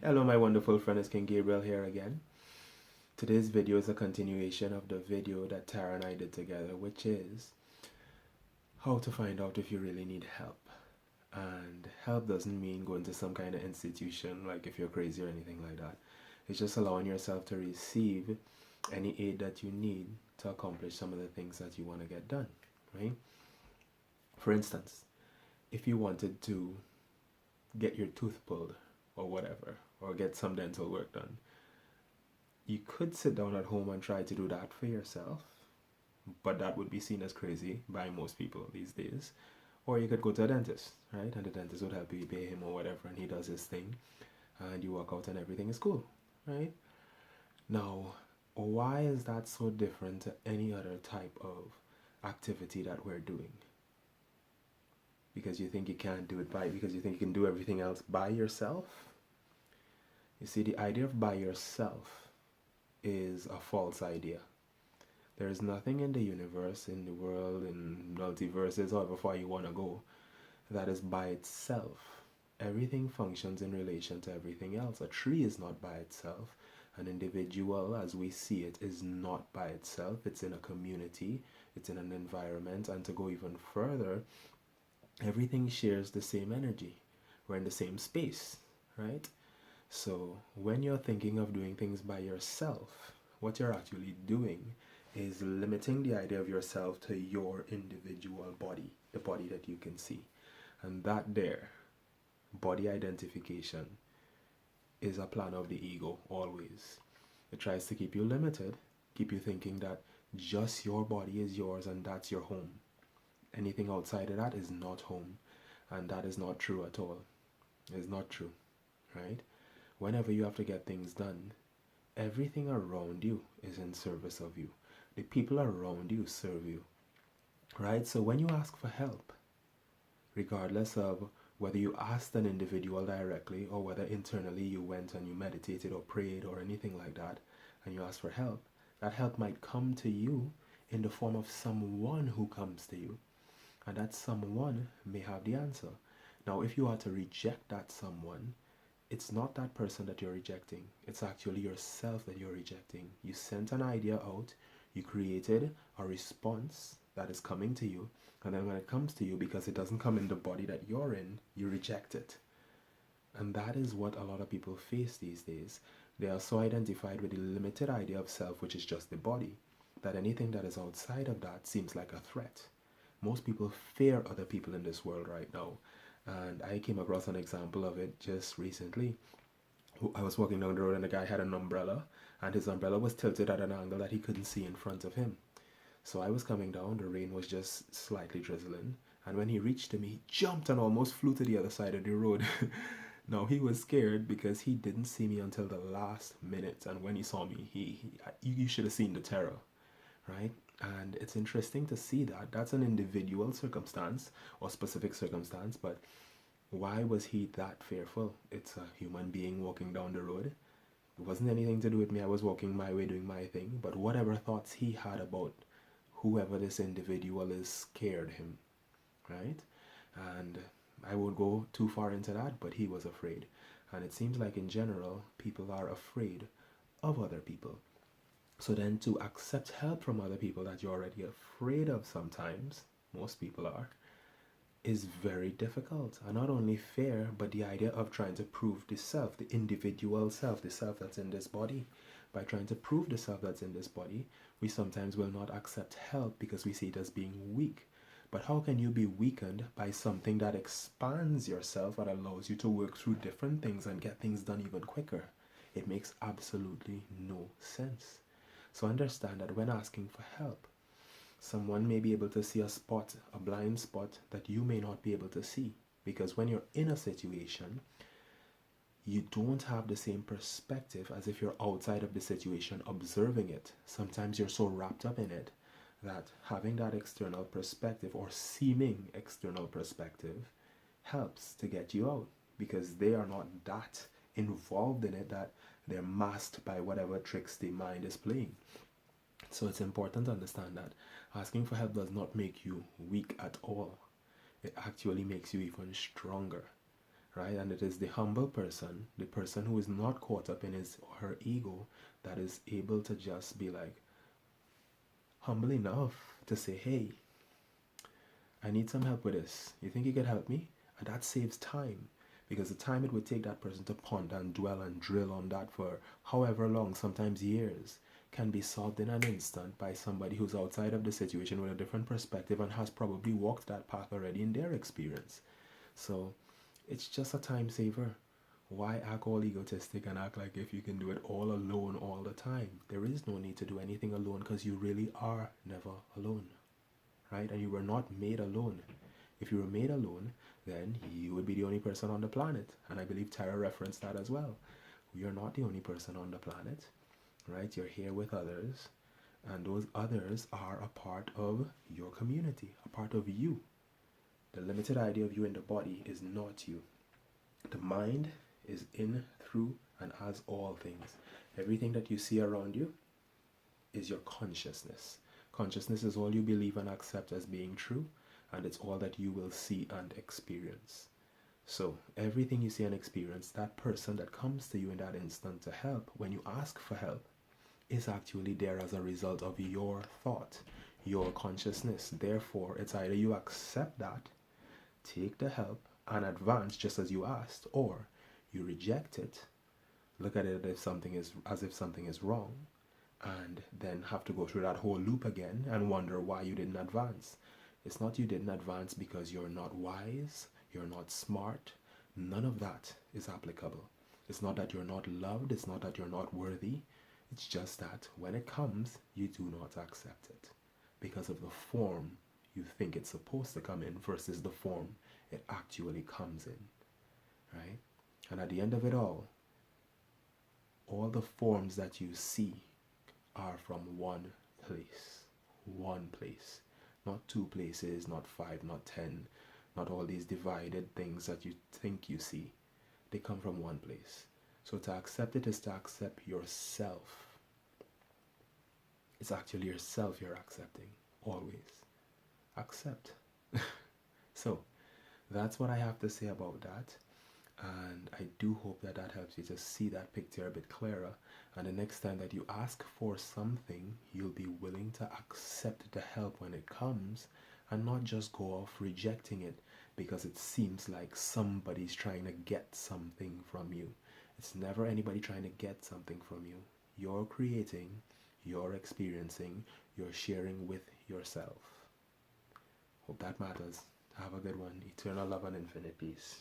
Hello my wonderful friend, it's King Gabriel here again. Today's video is a continuation of the video that Tara and I did together, which is how to find out if you really need help. And help doesn't mean going to some kind of institution, like if you're crazy or anything like that. It's just allowing yourself to receive any aid that you need to accomplish some of the things that you want to get done, right? For instance, if you wanted to get your tooth pulled or whatever, or get some dental work done, you could sit down at home and try to do that for yourself, but that would be seen as crazy by most people these days. Or you could go to a dentist, right? And the dentist would help you pay him or whatever, and he does his thing, and you walk out and everything is cool, right? Now, why is that so different to any other type of activity that we're doing? Because you think you can't do it because you think you can do everything else by yourself? You see, the idea of by yourself is a false idea. There is nothing in the universe, in the world, in multiverses, however far you want to go, that is by itself. Everything functions in relation to everything else. A tree is not by itself. An individual, as we see it, is not by itself. It's in a community, it's in an environment, and to go even further, everything shares the same energy. We're in the same space, right? So when you're thinking of doing things by yourself, what you're actually doing is limiting the idea of yourself to your individual body, the body that you can see. And that there, body identification, is a plan of the ego always. It tries to keep you limited, keep you thinking that just your body is yours and that's your home. Anything outside of that is not home, and that is not true at all. It's not true, right? Whenever you have to get things done, everything around you is in service of you. The people around you serve you, right? So when you ask for help, regardless of whether you asked an individual directly or whether internally you went and you meditated or prayed or anything like that, and you ask for help, that help might come to you in the form of someone who comes to you. And that someone may have the answer. Now, if you are to reject that someone, it's not that person that you're rejecting. It's actually yourself that you're rejecting. You sent an idea out, you created a response that is coming to you, and then when it comes to you, because it doesn't come in the body that you're in, you reject it. And that is what a lot of people face these days. They are so identified with the limited idea of self, which is just the body, that anything that is outside of that seems like a threat. Most people fear other people in this world right now. And I came across an example of it just recently. I was walking down the road and the guy had an umbrella, and his umbrella was tilted at an angle that he couldn't see in front of him. So I was coming down, the rain was just slightly drizzling, and when he reached to me, he jumped and almost flew to the other side of the road. Now he was scared because he didn't see me until the last minute, and when he saw me, you should have seen the terror, right? And it's interesting to see that that's an individual circumstance or specific circumstance, but why was he that fearful? It's a human being walking down the road. It wasn't anything to do with me. I was walking my way doing my thing, but whatever thoughts he had about whoever this individual is scared him, right? And I won't go too far into that, but he was afraid. And it seems like in general people are afraid of other people. So then to accept help from other people that you're already afraid of sometimes, most people are, is very difficult. And not only fear, but the idea of trying to prove the self, the individual self, the self that's in this body. By trying to prove the self that's in this body, we sometimes will not accept help because we see it as being weak. But how can you be weakened by something that expands yourself and allows you to work through different things and get things done even quicker? It makes absolutely no sense. So understand that when asking for help, someone may be able to see a spot, a blind spot that you may not be able to see. Because when you're in a situation, you don't have the same perspective as if you're outside of the situation observing it. Sometimes you're so wrapped up in it that having that external perspective or seeming external perspective helps to get you out, because they are not that involved in it that they're masked by whatever tricks the mind is playing. So it's important to understand that asking for help does not make you weak at all. It actually makes you even stronger. right? And it is the humble person, the person who is not caught up in his or her ego, that is able to just be like humble enough to say, hey, I need some help with this. You think you could help me? And that saves time, because the time it would take that person to ponder and dwell and drill on that for however long, sometimes years, can be solved in an instant by somebody who's outside of the situation with a different perspective and has probably walked that path already in their experience. So it's just a time saver. Why act all egotistic and act like if you can do it all alone all the time? There is no need to do anything alone, because you really are never alone, right? And you were not made alone. If you were made alone, then you would be the only person on the planet. And I believe Tara referenced that as well. You're not the only person on the planet, right? You're here with others, and those others are a part of your community, a part of you. The limited idea of you in the body is not you. The mind is in, through, and as all things. Everything that you see around you is your consciousness. Consciousness is all you believe and accept as being true, and it's all that you will see and experience. So everything you see and experience, that person that comes to you in that instant to help, when you ask for help, is actually there as a result of your thought, your consciousness. Therefore, it's either you accept that, take the help, and advance just as you asked, or you reject it, look at it as if something is wrong, and then have to go through that whole loop again and wonder why you didn't advance. It's not you didn't advance because you're not wise, you're not smart. None of that is applicable. It's not that you're not loved, it's not that you're not worthy. It's just that when it comes, you do not accept it because of the form you think it's supposed to come in versus the form it actually comes in, right? And at the end of it all the forms that you see are from one place, not two places, not five, not 10, not all these divided things that you think you see. They come from one place. So to accept it is to accept yourself. It's actually yourself you're accepting, always. Accept. So that's what I have to say about that. And I do hope that that helps you to see that picture a bit clearer. And the next time that you ask for something, you'll be willing to accept the help when it comes and not just go off rejecting it because it seems like somebody's trying to get something from you. It's never anybody trying to get something from you. You're creating, you're experiencing, you're sharing with yourself. Hope that matters. Have a good one. Eternal love and infinite peace.